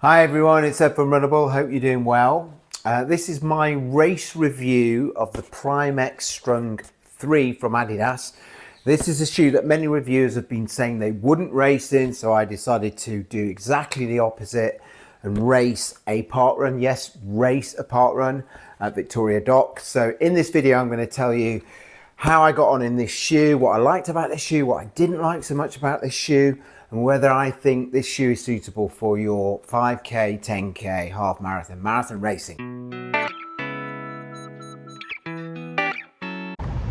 Hi everyone, it's Ed from Runnable. Hope you're doing well. This is my race review of the Prime-X Strung 3 from Adidas. This is a shoe that many reviewers have been saying they wouldn't race in, so I decided to do exactly the opposite and race a parkrun. Yes, race a parkrun at Victoria Dock. So in this video, I'm going to tell you how I got on in this shoe, what I liked about this shoe, what I didn't like so much about this shoe, and whether I think this shoe is suitable for your 5K, 10K, half marathon, marathon racing.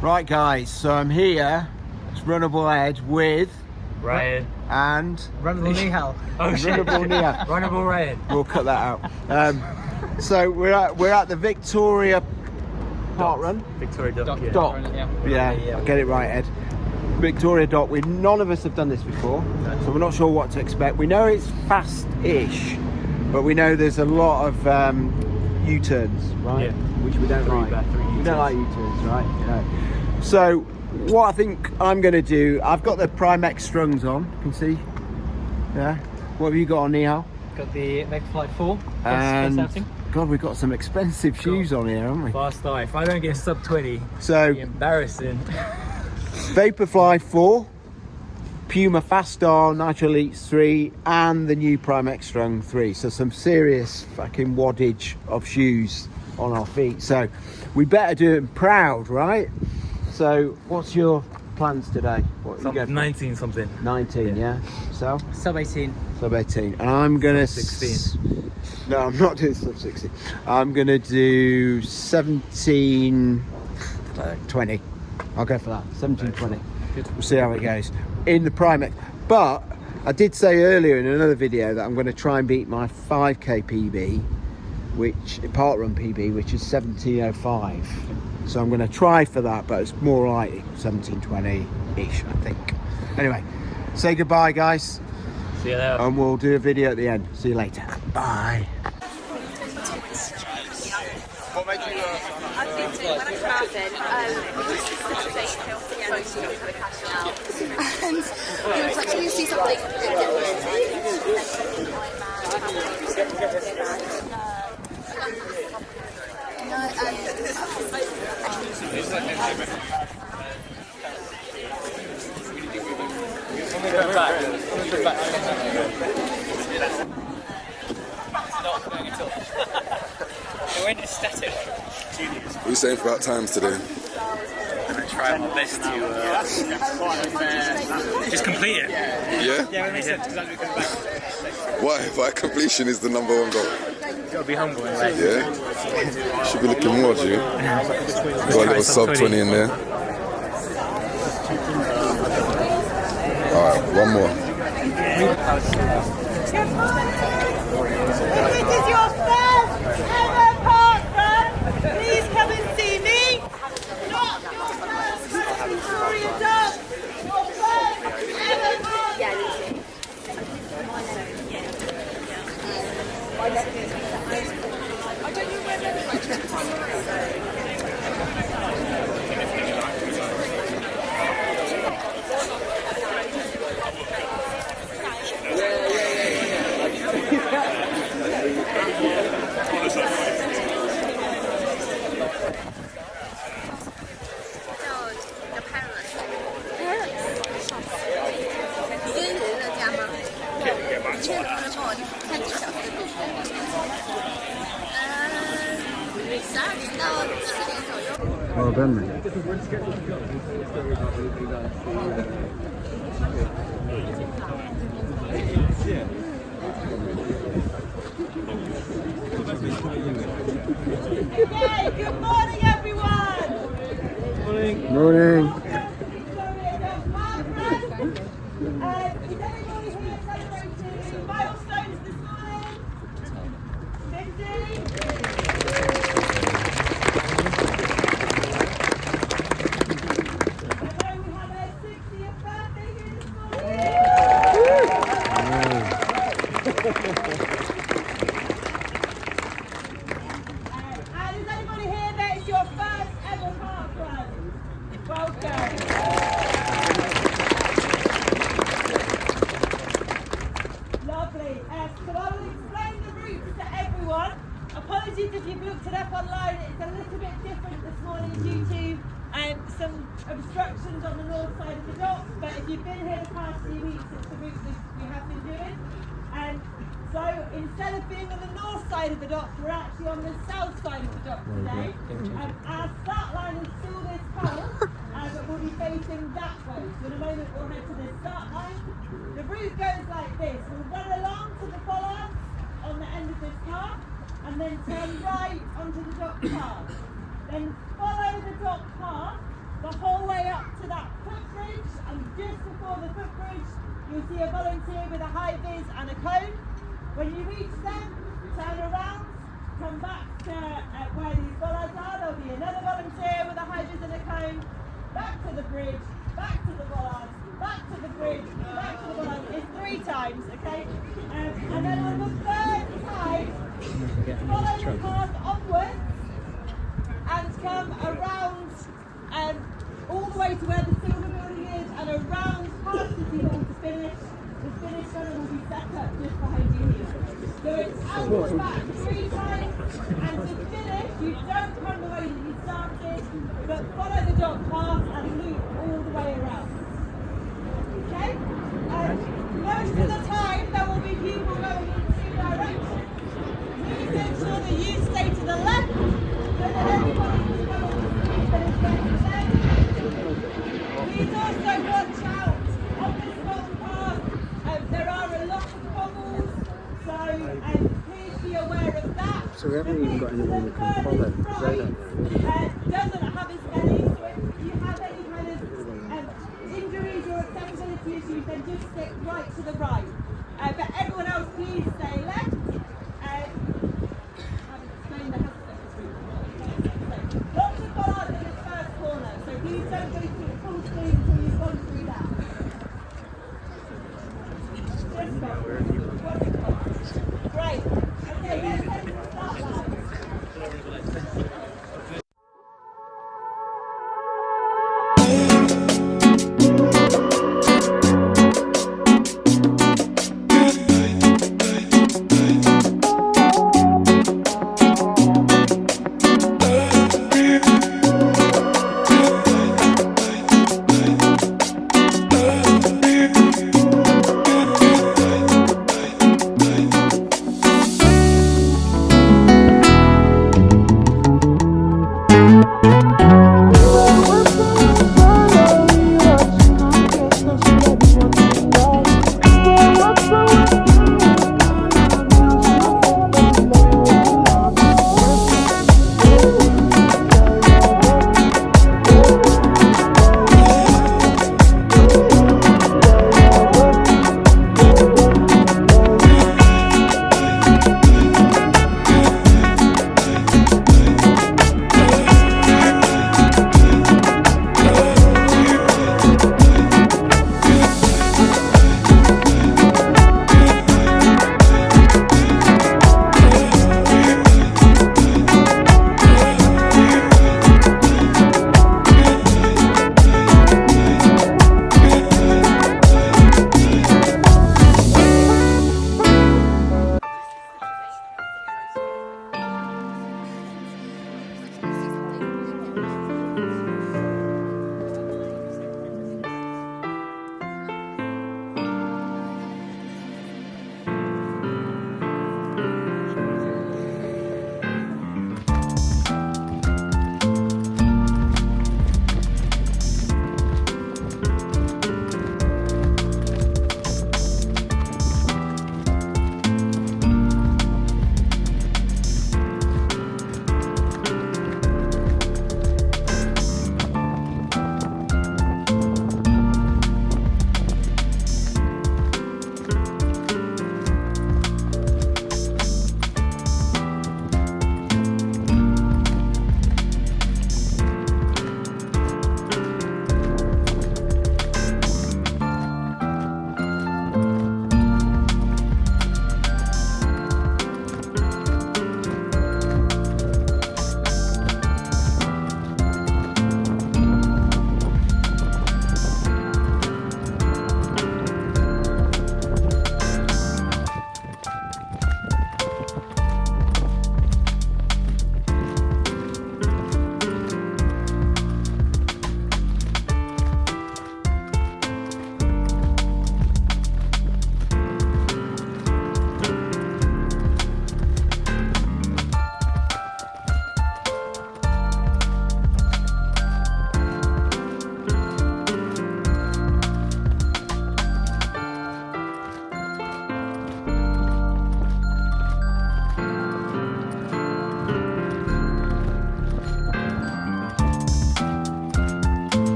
Right guys, so I'm here, it's Runnable Ed with Ryan and Runnable Nihal. Oh shit. Runnable Nihal. Runnable Ryan. We'll cut that out. So we're at the Victoria Parkrun. Victoria Dock. Yeah, I'll get it right, Ed. Victoria Dock. None of us have done this before, so we're not sure what to expect. We know it's fast-ish, but we know there's a lot of U-turns, right? Yeah. Which we don't like. We don't like U-turns, right? No. So what I think I'm going to do, I've got the Prime-X Strungs on. You can see. Yeah. What have you got on, Nihal? Got the Megafly 4. And God, we've got some expensive shoes on here, haven't we? Fast eye. If I don't get sub 20, so it'll be embarrassing. Vaporfly 4, Puma Fast Star Nitro Elites 3, and the new Prime-X Strung 3. So some serious fucking waddage of shoes on our feet. So we better do it proud, right? So what's your plans today? What you go for? 19 something. 19, yeah. So? Sub 18. Sub 18. And I'm gonna 16. No, I'm not doing sub 16. I'm gonna do 17, 20. I'll go for that, 17.20. We'll see how it goes in the Prime-X. But I did say earlier in another video that I'm going to try and beat my 5K PB, parkrun PB, which is 17:05. So I'm going to try for that, but it's more like 17:20-ish, I think. Anyway, say goodbye, guys. See you later. And we'll do a video at the end. See you later. Bye. What made you? I've been doing when I travel, and it was like, you see something What are you saying about times today? I'm going to try my best to just complete it. Yeah? Yeah, it makes sense because I'm going back. Why completion is the #1 goal? You've got to be humble in life. Yeah? Should be looking more, G. Got a little sub 20 in there. Alright, one more. This is your first ever parkrun. Please come and see me. Not your first Victoria Dock. Your first ever parkrun. I don't know where Well done, mate. Okay, good morning everyone. Morning. Morning. Is anybody here celebrating milestones this morning? 50? And is anybody here that is your first ever parkrun? obstructions on the north side of the dock, but if you've been here the past few weeks, it's the route that we have been doing. And so instead of being on the north side of the dock, we're actually on the south side of the dock today. Our start line is still this pole, but we'll be facing that way. So in a moment we'll head to the start line. The route goes like this. We'll run along to the bollards on the end of this path, and then turn right onto the dock path. Then follow the dock path the whole way up to that footbridge, and just before the footbridge you'll see a volunteer with a high vis and a cone. When you reach them, turn around, come back to where these bollards are. There'll be another volunteer with a high vis and a cone. Back to the bridge, back to the bollards, back to the bridge, back to the bollards. It's 3 times, okay? And then on the 3rd time, follow the path onwards and come around all the way to where the silver building is and around past City Hall to finish. The finish gunner will be set up just behind you here. So it's out and back 3 times, and to finish, you don't come the way that you started, but follow the dock path and loop all the way around. Okay? Most of the time, there will be people going in 2 directions. Please make sure that you stay to the left, so that everybody can go on the street that is going to them. Please also watch out on this long path. There are a lot of bubbles, so please be aware of that. So we haven't even got anyone we can follow. Doesn't have as many, so if you have any kind of injuries or accessibility issues, then just stick right to the right. But everyone else, please stay left. Lots of bollards in this first corner, so please don't go through full speed until you've gone through that. Just go. Great. Okay, let's head to the start line.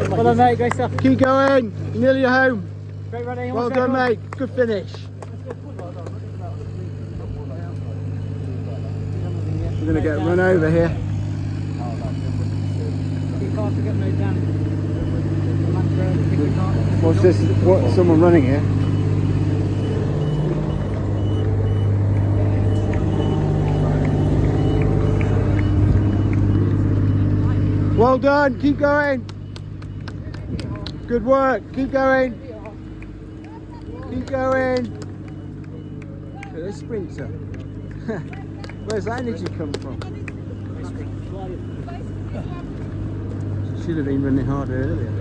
Well done, mate. Great stuff. Keep going. You're nearly home. Great running. Well done, mate. Good finish. We're going to get run over here. What's this? What? Someone running here? Well done. Keep going. Good work. Keep going. Keep going. Look at this sprinter. Where's that energy come from? Should have been running harder earlier.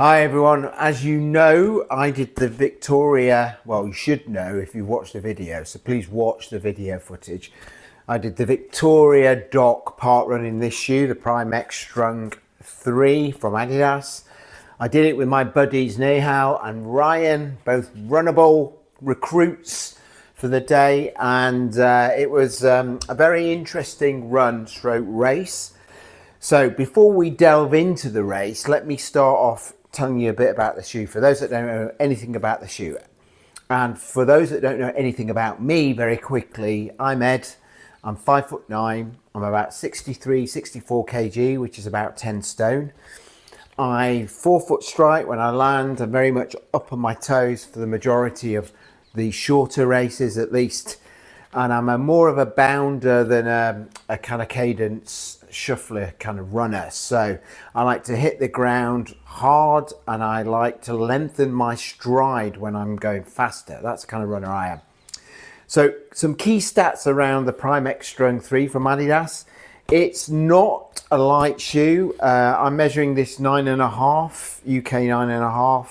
Hi everyone, as you know, I did the Victoria, well you should know if you watched the video, so please watch the video footage. I did the Victoria Dock Parkrun in this shoe, the Prime X Strung 3 from Adidas. I did it with my buddies Nehal and Ryan, both runnable recruits for the day, and it was a very interesting run stroke race. So before we delve into the race, let me start off telling you a bit about the shoe for those that don't know anything about the shoe. And for those that don't know anything about me, very quickly, I'm Ed, I'm 5'9", I'm about 63, 64 kg, which is about 10 stone. I 4-foot strike when I land. I'm very much up on my toes for the majority of the shorter races at least. And I'm more of a bounder than a kind of cadence shuffler kind of runner. So I like to hit the ground hard and I like to lengthen my stride when I'm going faster. That's the kind of runner I am. So some key stats around the Prime X Strung 3 from Adidas. It's not a light shoe. I'm measuring this 9.5, UK 9.5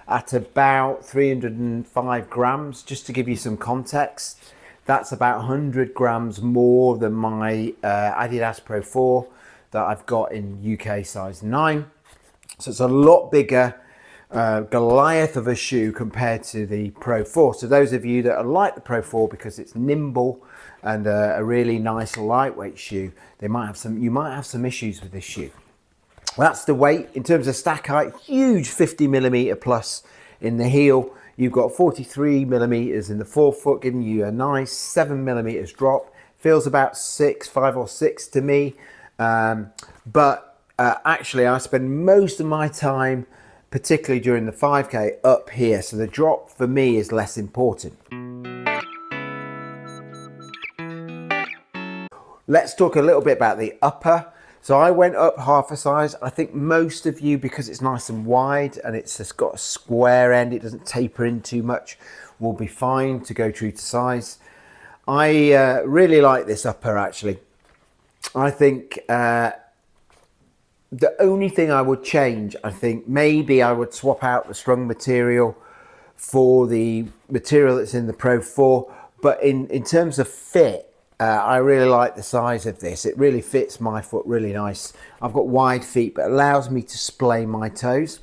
at about 305 grams, just to give you some context. That's about 100 grams more than my Adidas Pro 4 that I've got in UK size 9. So it's a lot bigger Goliath of a shoe compared to the Pro 4. So those of you that are like the Pro 4 because it's nimble and a really nice lightweight shoe, you might have some issues with this shoe. That's the weight. In terms of stack height, huge 50mm plus in the heel. You've got 43mm in the forefoot, giving you a nice 7mm drop. Feels about 5 or 6 to me. Actually, I spend most of my time, particularly during the 5K, up here. So the drop for me is less important. Let's talk a little bit about the upper. So I went up half a size. I think most of you, because it's nice and wide and it's just got a square end, it doesn't taper in too much, will be fine to go true to size. I really like this upper actually. I think the only thing I would change, I think maybe I would swap out the Strung material for the material that's in the Pro 4. But in terms of fit, I really like the size of this. It really fits my foot really nice. I've got wide feet, but it allows me to splay my toes.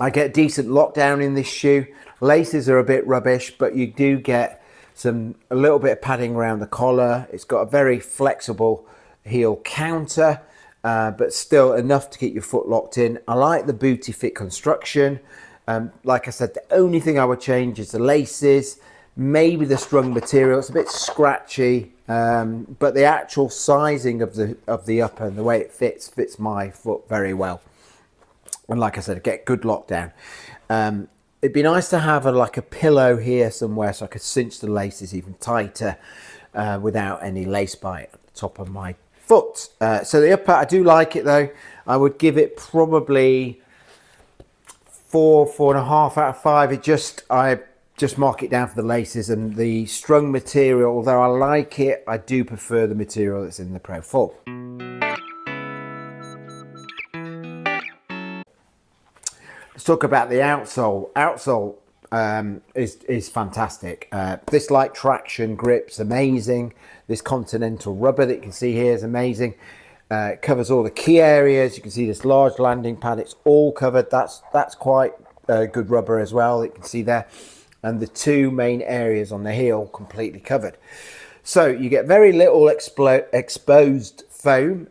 I get decent lockdown in this shoe. Laces are a bit rubbish, but you do get a little bit of padding around the collar. It's got a very flexible heel counter, but still enough to get your foot locked in. I like the booty fit construction. Like I said, the only thing I would change is the laces. Maybe the Strung material, it's a bit scratchy, but the actual sizing of the upper and the way it fits my foot very well. And like I said, I get good lockdown. It'd be nice to have like a pillow here somewhere so I could cinch the laces even tighter without any lace bite at the top of my foot. So the upper, I do like it though. I would give it probably 4.5 out of 5. I just mark it down for the laces, and the Strung material, although I like it, I do prefer the material that's in the Pro 4. Let's talk about the outsole. Outsole is fantastic. This light traction grip's amazing. This continental rubber that you can see here is amazing. It covers all the key areas. You can see this large landing pad, it's all covered. That's quite good rubber as well, you can see there. And the two main areas on the heel completely covered. So you get very little exposed foam.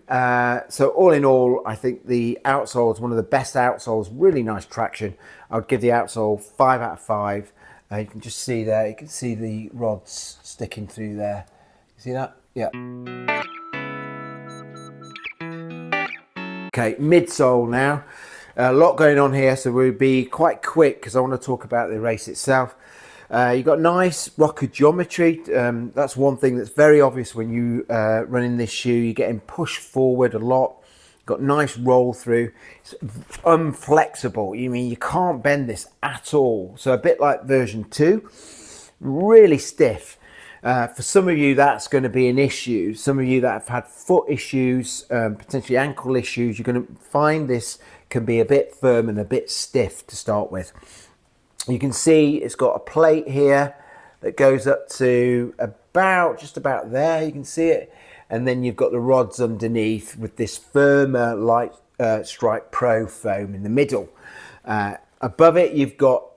So all in all, I think the outsole is one of the best outsoles, really nice traction. I would give the outsole 5 out of 5. You can just see there, you can see the rods sticking through there. You see that? Yeah. Okay, midsole now. A lot going on here, so we'll be quite quick because I want to talk about the race itself. You've got nice rocker geometry. That's one thing that's very obvious when you run in this shoe. You're getting pushed forward a lot. You've got nice roll through. It's unflexible. You can't bend this at all. So a bit like version 2, really stiff. For some of you, that's going to be an issue. Some of you that have had foot issues, potentially ankle issues, you're going to find this can be a bit firm and a bit stiff to start with. You can see it's got a plate here that goes up to just about there. You can see it. And then you've got the rods underneath with this firmer light stripe pro foam in the middle. Above it, you've got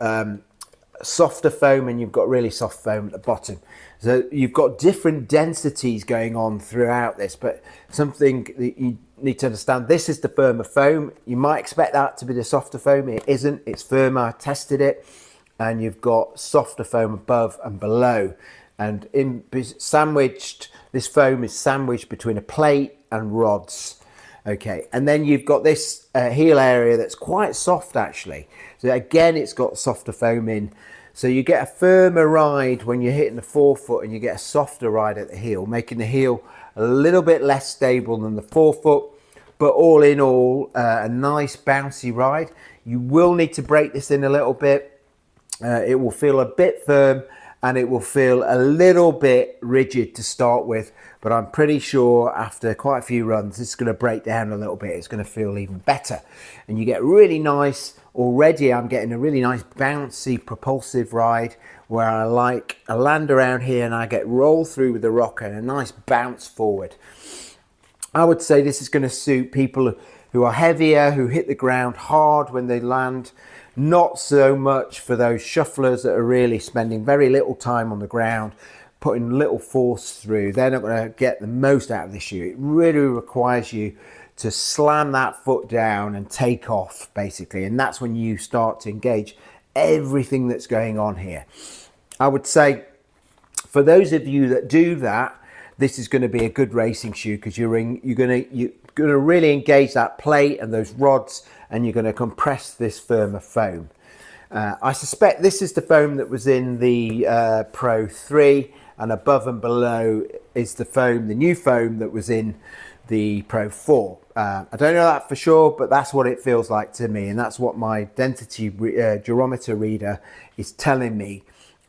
softer foam, and you've got really soft foam at the bottom. So you've got different densities going on throughout this, but something that you need to understand, this is the firmer foam. You might expect that to be the softer foam. It isn't, it's firmer. I tested it, and you've got softer foam above and below. And this foam is sandwiched between a plate and rods. Okay, and then you've got this heel area that's quite soft actually. So again, it's got softer foam in. So you get a firmer ride when you're hitting the forefoot, and you get a softer ride at the heel, making the heel a little bit less stable than the forefoot. But all in all, a nice bouncy ride. You will need to break this in a little bit. It will feel a bit firm, and it will feel a little bit rigid to start with, but I'm pretty sure after quite a few runs, it's going to break down a little bit. It's going to feel even better. And you get really nice, already I'm getting a really nice bouncy propulsive ride where I land around here and I get rolled through with the rocker and a nice bounce forward. I would say this is going to suit people who are heavier, who hit the ground hard when they land. Not so much for those shufflers that are really spending very little time on the ground, putting little force through. They're not going to get the most out of this shoe. It really requires you to slam that foot down and take off, basically. And that's when you start to engage everything that's going on here. I would say for those of you that do that, this is going to be a good racing shoe, because you're going to really engage that plate and those rods, and you're going to compress this firmer foam. I suspect this is the foam that was in the Pro 3, and above and below is the foam, the new foam that was in the Pro 4. I don't know that for sure, but that's what it feels like to me, and that's what my density durometer reader is telling me.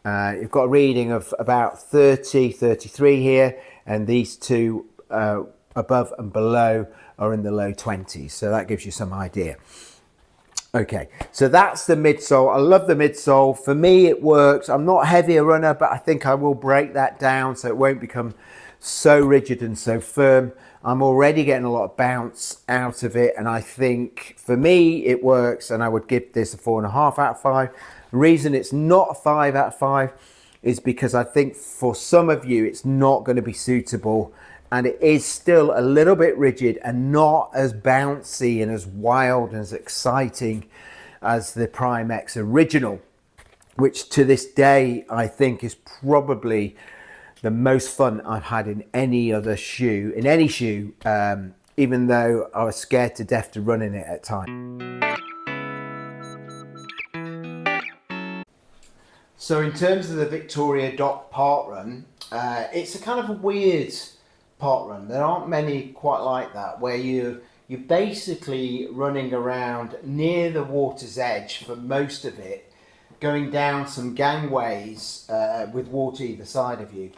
You've got a reading of about 30, 33 here, and these two above and below are in the low 20s, so that gives you some idea. Okay, so that's the midsole. I love the midsole. For me, it works. I'm not a heavier runner, but I think I will break that down so it won't become so rigid and so firm. I'm already getting a lot of bounce out of it, and I think for me it works, and I would give this a 4.5 out of 5. The reason it's not a 5 out of 5 is because I think for some of you it's not going to be suitable, and it is still a little bit rigid and not as bouncy and as wild and as exciting as the Prime X original, which to this day I think is probably the most fun I've had in any other shoe, even though I was scared to death to run in it at times. So in terms of the Victoria Dock Parkrun, it's a kind of a weird parkrun. There aren't many quite like that, where you're basically running around near the water's edge for most of it, going down some gangways with water either side of you.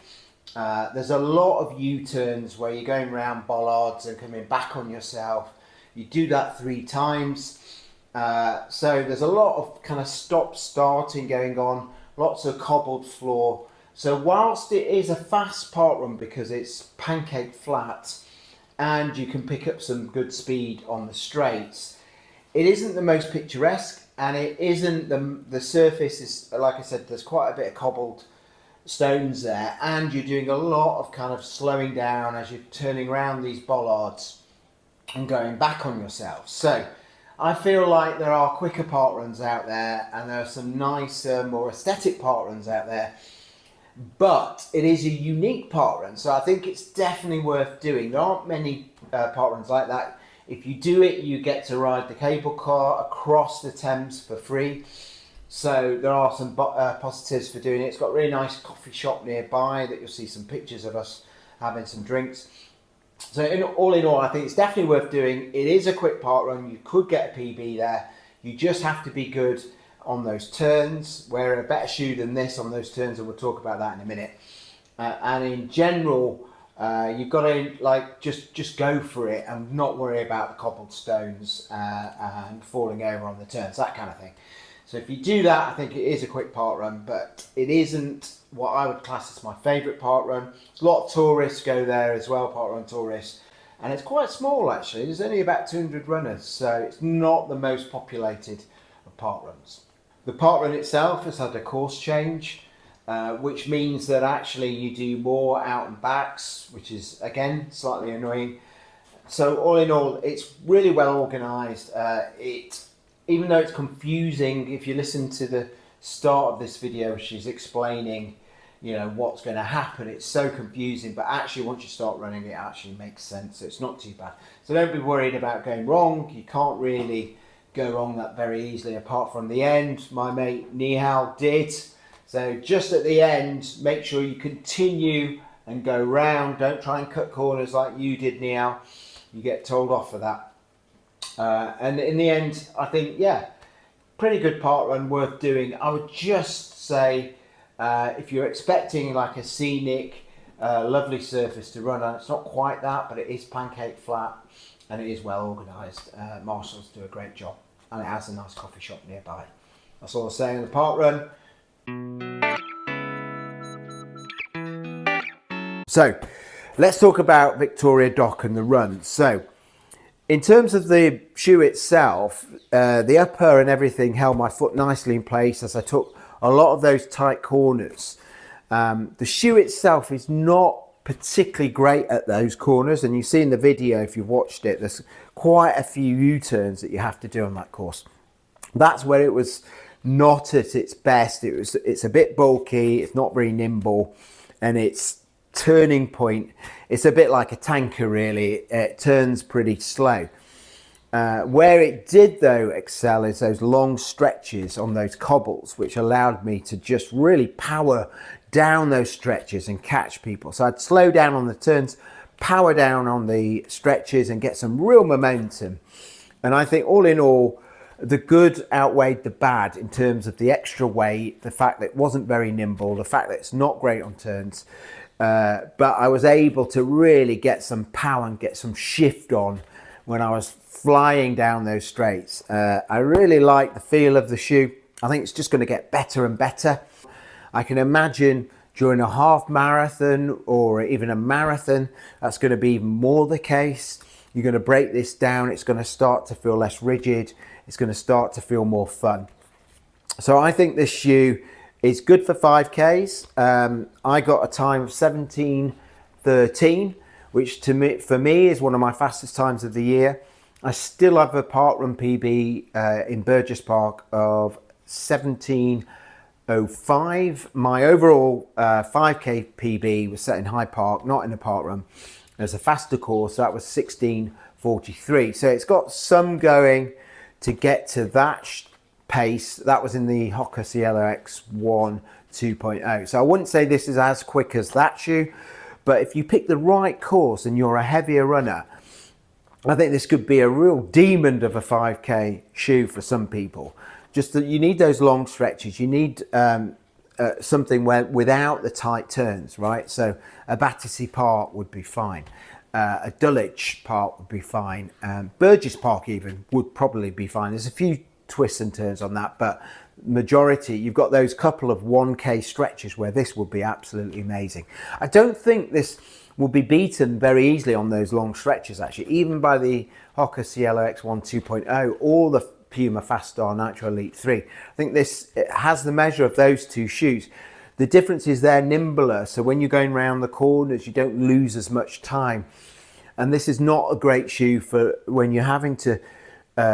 There's a lot of U-turns where you're going around bollards and coming back on yourself. You do that 3 times. So there's a lot of kind of stop-starting going on, lots of cobbled floor. So whilst it is a fast parkrun because it's pancake flat and you can pick up some good speed on the straights, it isn't the most picturesque, and it isn't the surface is, like I said, there's quite a bit of cobbled stones there, and you're doing a lot of kind of slowing down as you're turning around these bollards and going back on yourself. So I feel like there are quicker parkruns out there, and there are some nicer, more aesthetic parkruns out there, but it is a unique parkrun, so I think it's definitely worth doing. There aren't many parkruns like that. If you do it, you get to ride the cable car across the Thames for free. So there are some positives for doing it. It's got a really nice coffee shop nearby that you'll see some pictures of us having some drinks. So all in all, I think it's definitely worth doing. It is a quick parkrun. You could get a PB there. You just have to be good on those turns. Wear a better shoe than this on those turns, and we'll talk about that in a minute. And in general, you've got to just go for it and not worry about the cobbled stones and falling over on the turns, that kind of thing. So if you do that, I think it is a quick parkrun, but it isn't what I would class as my favourite parkrun. A lot of tourists go there as well, parkrun tourists, and it's quite small actually. There's only about 200 runners, so it's not the most populated of parkruns. The parkrun itself has had a course change, which means that actually you do more out and backs, which is again slightly annoying. So all in all, it's really well organised. Even though it's confusing, if you listen to the start of this video, she's explaining, you know, what's going to happen. It's so confusing, but actually once you start running, it actually makes sense. So it's not too bad. So don't be worried about going wrong. You can't really go wrong that very easily, apart from the end. My mate Nihal did. So just at the end, make sure you continue and go round. Don't try and cut corners like you did, Nihal. You get told off for that. And in the end, I think, yeah, pretty good parkrun, worth doing. I would just say, if you're expecting like a scenic, lovely surface to run on, it's not quite that, but it is pancake flat and it is well organised. Marshall's do a great job, and it has a nice coffee shop nearby. That's all I'll say on the parkrun. So let's talk about Victoria Dock and the run. So in terms of the shoe itself, the upper and everything held my foot nicely in place as I took a lot of those tight corners. The shoe itself is not particularly great at those corners, and you see in the video, if you've watched it, there's quite a few U-turns that you have to do on that course. That's where it was not at its best. It's a bit bulky, it's not very nimble, and its turning point, it's a bit like a tanker really. It turns pretty slow. Where it did though excel is those long stretches on those cobbles, which allowed me to just really power down those stretches and catch people. So I'd slow down on the turns, power down on the stretches and get some real momentum. And I think all in all, the good outweighed the bad in terms of the extra weight, the fact that it wasn't very nimble, the fact that it's not great on turns. But I was able to really get some power and get some shift on when I was flying down those straights. I really like the feel of the shoe. I think it's just going to get better and better. I can imagine during a half marathon or even a marathon, that's going to be even more the case. You're going to break this down. It's going to start to feel less rigid. It's going to start to feel more fun. So I think this shoe is good for 5Ks. I got a time of 17:13, which for me is one of my fastest times of the year. I still have a parkrun PB in Burgess Park of 17:05. My overall 5K PB was set in Hyde Park, not in the parkrun. There's a faster course, so that was 16:43. So it's got some going to get to that pace. That was in the Hoka CLX1 2.0. So I wouldn't say this is as quick as that shoe, but if you pick the right course and you're a heavier runner, I think this could be a real demon of a 5K shoe for some people. Just that you need those long stretches. You need something where without the tight turns, right? So a Battersea Park would be fine. A Dulwich Park would be fine. Burgess Park even would probably be fine. There's a few twists and turns on that, but majority, you've got those couple of 1K stretches where this would be absolutely amazing. I don't think this will be beaten very easily on those long stretches actually, even by the Hoka CLX1 2.0 or the Puma Faststar Nitro Elite 3. I think this has the measure of those two shoes. The difference is they're nimbler, so when you're going around the corners you don't lose as much time. And this is not a great shoe for when you're having to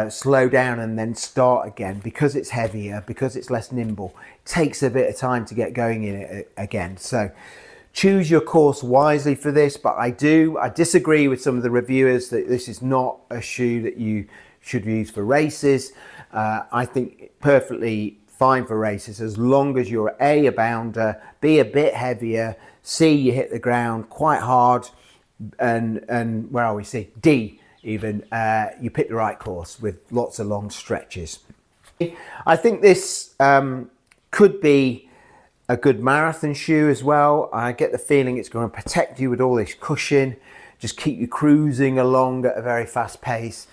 slow down and then start again, because it's heavier, because it's less nimble. It takes a bit of time to get going in it again. So choose your course wisely for this, but I disagree with some of the reviewers that this is not a shoe that you should use for races. I think perfectly fine for races as long as you're a bounder, B, a bit heavier, C, you hit the ground quite hard, and where are we, C, D even, you pick the right course with lots of long stretches. I think this could be a good marathon shoe as well. I get the feeling it's going to protect you with all this cushion, just keep you cruising along at a very fast pace.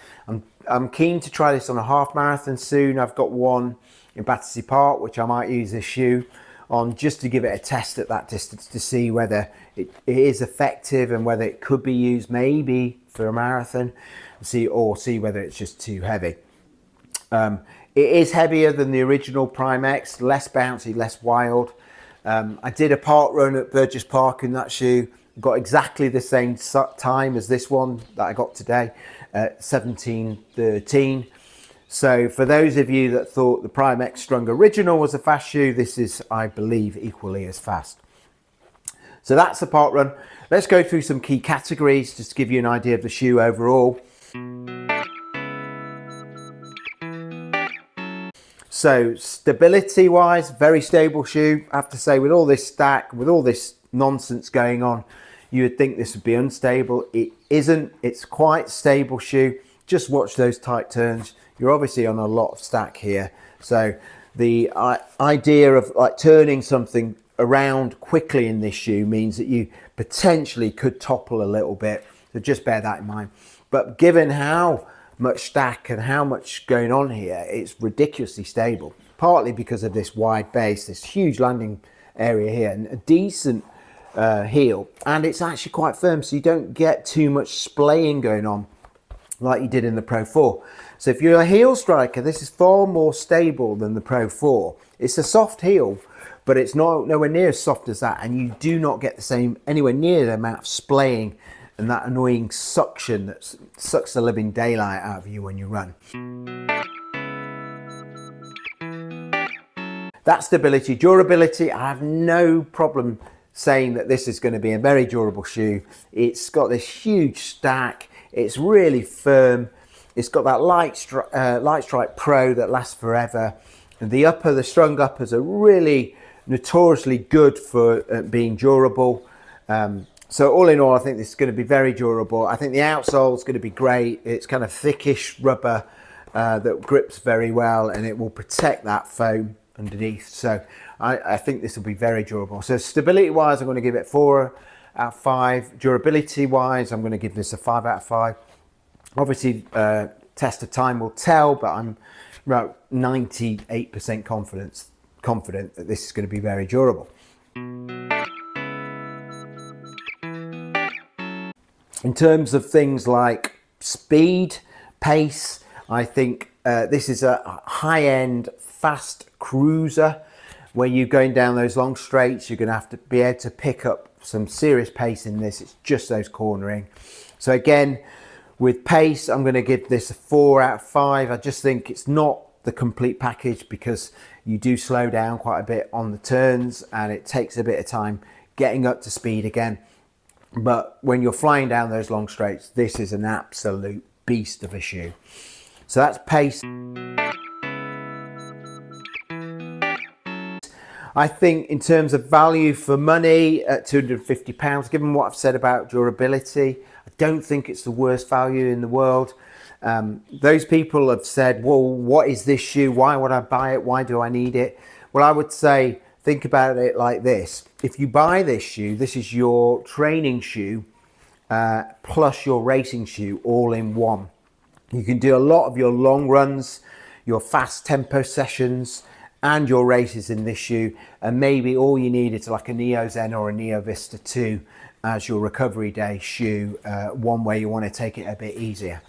I'm keen to try this on a half marathon soon. I've got one in Battersea Park, which I might use this shoe on just to give it a test at that distance to see whether it is effective and whether it could be used maybe for a marathon, see whether it's just too heavy. It is heavier than the original Prime X, less bouncy, less wild. I did a park run at Burgess Park in that shoe, got exactly the same time as this one that I got today at 17:13. So for those of you that thought the Prime X Strung original was a fast shoe, this is, I believe, equally as fast. So that's the park run. Let's go through some key categories just to give you an idea of the shoe overall. So stability wise, very stable shoe. I have to say, with all this stack, with all this nonsense going on, you would think this would be unstable. It isn't. It's quite stable shoe. Just watch those tight turns. You're obviously on a lot of stack here. So the idea of like turning something around quickly in this shoe means that you potentially could topple a little bit. So just bear that in mind. But given how much stack and how much going on here, it's ridiculously stable, partly because of this wide base, this huge landing area here, and a decent heel, and it's actually quite firm, so you don't get too much splaying going on like you did in the Pro 4. So if you're a heel striker, this is far more stable than the Pro 4. It's a soft heel, but it's nowhere near as soft as that, and you do not get the same, anywhere near the amount of splaying and that annoying suction that sucks the living daylight out of you when you run. That stability, durability, I have no problem saying that this is going to be a very durable shoe. It's got this huge stack, it's really firm, it's got that light stripe Pro that lasts forever. And the Strung uppers are really notoriously good for being durable. So all in all, I think this is going to be very durable. I think the outsole is going to be great. It's kind of thickish rubber that grips very well, and it will protect that foam underneath. So I think this will be very durable. So stability wise, I'm going to give it 4 out of 5. Durability wise, I'm going to give this a 5 out of 5. Obviously, test of time will tell, but I'm about 98% confident that this is going to be very durable. In terms of things like speed, pace, I think this is a high-end fast cruiser. When you're going down those long straights, you're going to have to be able to pick up some serious pace in this. It's just those cornering. So again, with pace, I'm going to give this a 4 out of 5. I just think it's not the complete package because you do slow down quite a bit on the turns and it takes a bit of time getting up to speed again. But when you're flying down those long straights, this is an absolute beast of a shoe. So that's pace. I think in terms of value for money at £250, given what I've said about durability, I don't think it's the worst value in the world. Those people have said, well, what is this shoe? Why would I buy it? Why do I need it? Well, I would say, think about it like this. If you buy this shoe, this is your training shoe plus your racing shoe all in one. You can do a lot of your long runs, your fast tempo sessions, and your races in this shoe, and maybe all you need is like a Neo Zen or a Neo Vista 2 as your recovery day shoe, one way you want to take it a bit easier.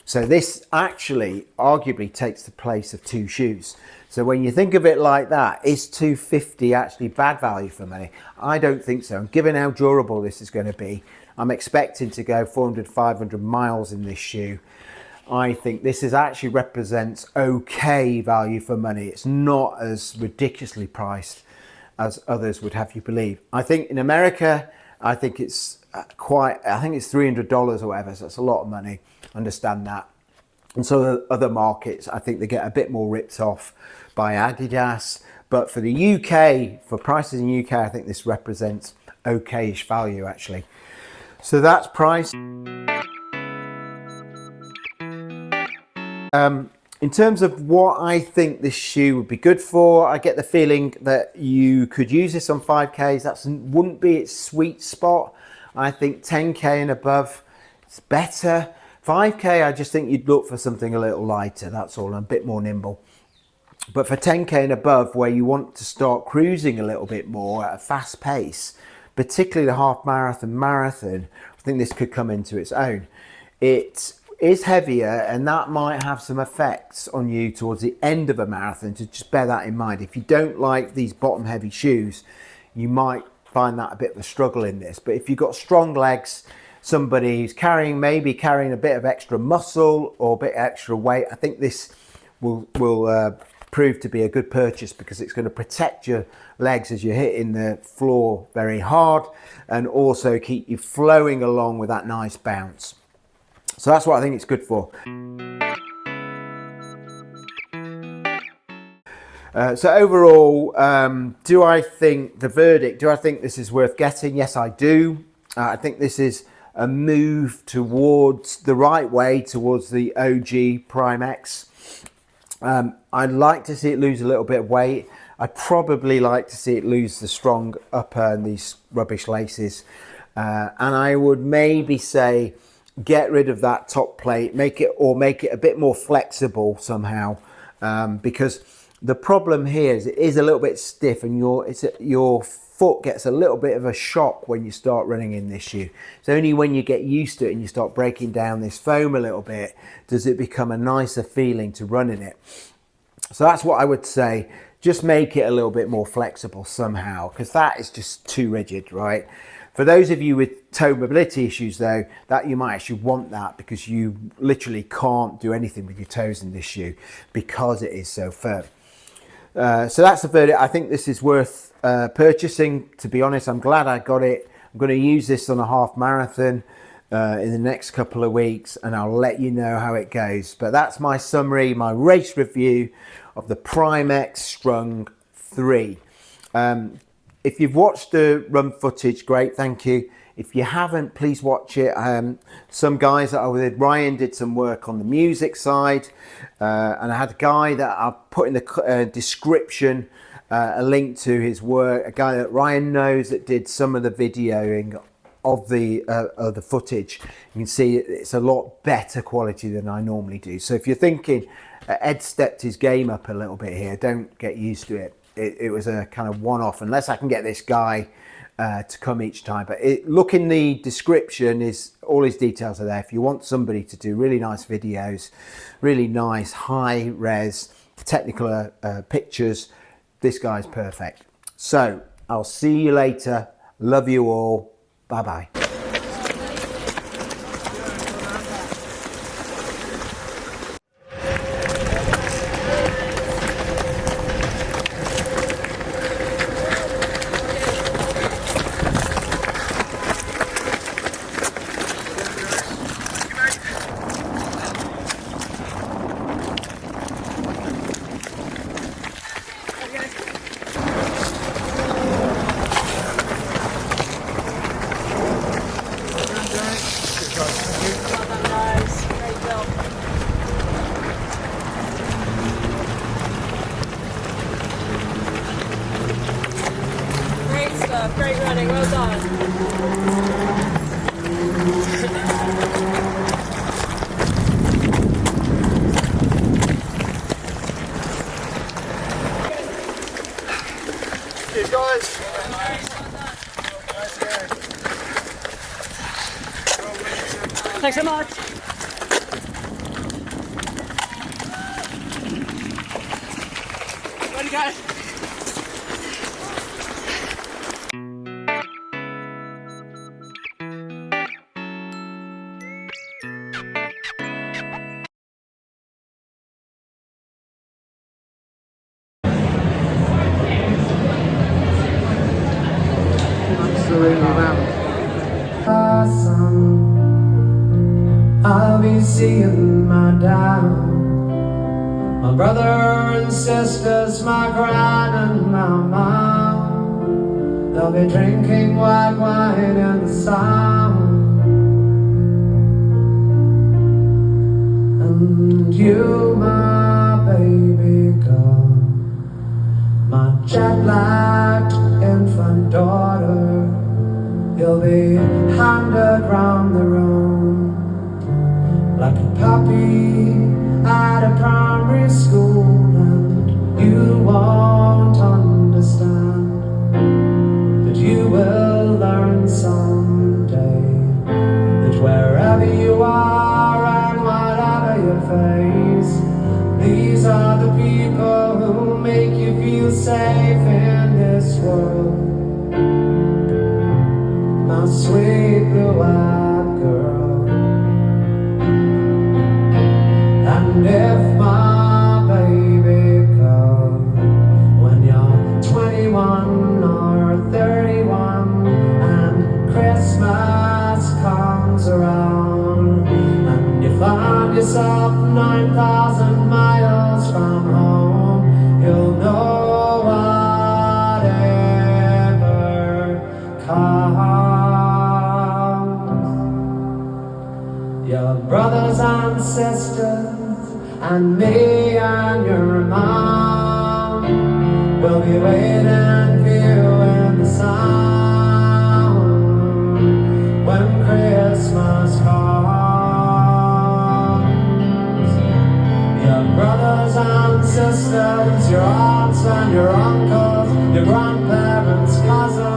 So this actually arguably takes the place of 2 shoes. So when you think of it like that, is $250 actually bad value for money? I don't think so. And given how durable this is going to be, I'm expecting to go 400, 500 miles in this shoe. I think this actually represents okay value for money. It's not as ridiculously priced as others would have you believe. I think in America, I think it's $300 or whatever, so that's a lot of money. Understand that. And so other markets, I think they get a bit more ripped off by Adidas. But for the UK, for prices in the UK, I think this represents okay-ish value actually. So that's price. In terms of what I think this shoe would be good for, I get the feeling that you could use this on 5Ks. That wouldn't be its sweet spot. I think 10K and above is better. 5K, I just think you'd look for something a little lighter, that's all, and a bit more nimble. But for 10K and above, where you want to start cruising a little bit more at a fast pace, particularly the half marathon, I think this could come into its own. It is heavier, and that might have some effects on you towards the end of a marathon, so just bear that in mind. If you don't like these bottom heavy shoes, you might find that a bit of a struggle in this. But if you've got strong legs, somebody who's maybe carrying a bit of extra muscle or a bit extra weight, I think this will prove to be a good purchase because it's going to protect your legs as you're hitting the floor very hard and also keep you flowing along with that nice bounce. So that's what I think it's good for. So overall, do I think this is worth getting? Yes, I do. I think this is a move towards the right way, towards the OG Prime X. I'd like to see it lose a little bit of weight. I'd probably like to see it lose the strong upper and these rubbish laces. And I would maybe say, get rid of that top plate, make it a bit more flexible somehow, because the problem here is it is a little bit stiff and your foot gets a little bit of a shock when you start running in this shoe. It's only when you get used to it and you start breaking down this foam a little bit does it become a nicer feeling to run in it. So that's what I would say. Just make it a little bit more flexible somehow, because that is just too rigid, right? For those of you with toe mobility issues though, that you might actually want that, because you literally can't do anything with your toes in this shoe because it is so firm. So that's the verdict. I think this is worth purchasing. To be honest, I'm glad I got it. I'm going to use this on a half marathon in the next couple of weeks, and I'll let you know how it goes. But that's my summary, my race review of the Primex Strung 3. If you've watched the run footage, great, thank you. If you haven't, please watch it. Some guys that I was with, Ryan did some work on the music side, and I had a guy that I put in the description, a link to his work, a guy that Ryan knows that did some of the videoing of the footage. You can see it's a lot better quality than I normally do. So if you're thinking Ed stepped his game up a little bit here, don't get used to it. It was a kind of one-off, unless I can get this guy to come each time. But look in the description, is all his details are there. If you want somebody to do really nice videos, really nice high res technical pictures, this guy's perfect. So I'll see you later. Love you all. Bye bye. Great running, well done. Cheers, guys. Thanks so much. Run, guys. I'll be seeing my dad, my brother and sisters, my gran and my mom. They'll be drinking white wine in the sun. And you, my baby girl, my jet-lagged infant daughter, you'll be handed round the room like a puppy at a primary school. And you won't understand, but you will learn someday that wherever you are and whatever you face, these are the people who make you feel safe in this world. My sweet blue-eyed girl. And if my baby girl, when you're 21 or 31 and Christmas comes around, and you find yourself 9,000 miles from home, you'll know whatever comes. Your brothers and sisters and me and your mom will be waiting for you in the sun when Christmas comes. Your brothers and sisters, your aunts and your uncles, your grandparents, cousins,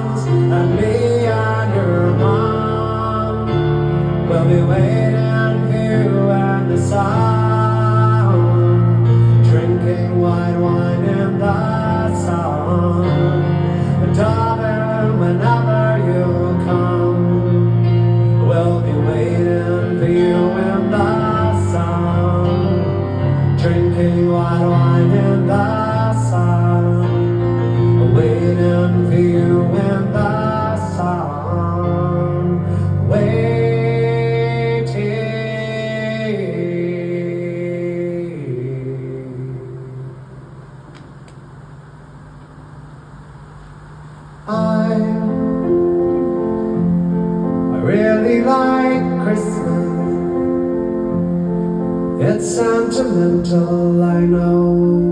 Christmas. It's sentimental, I know.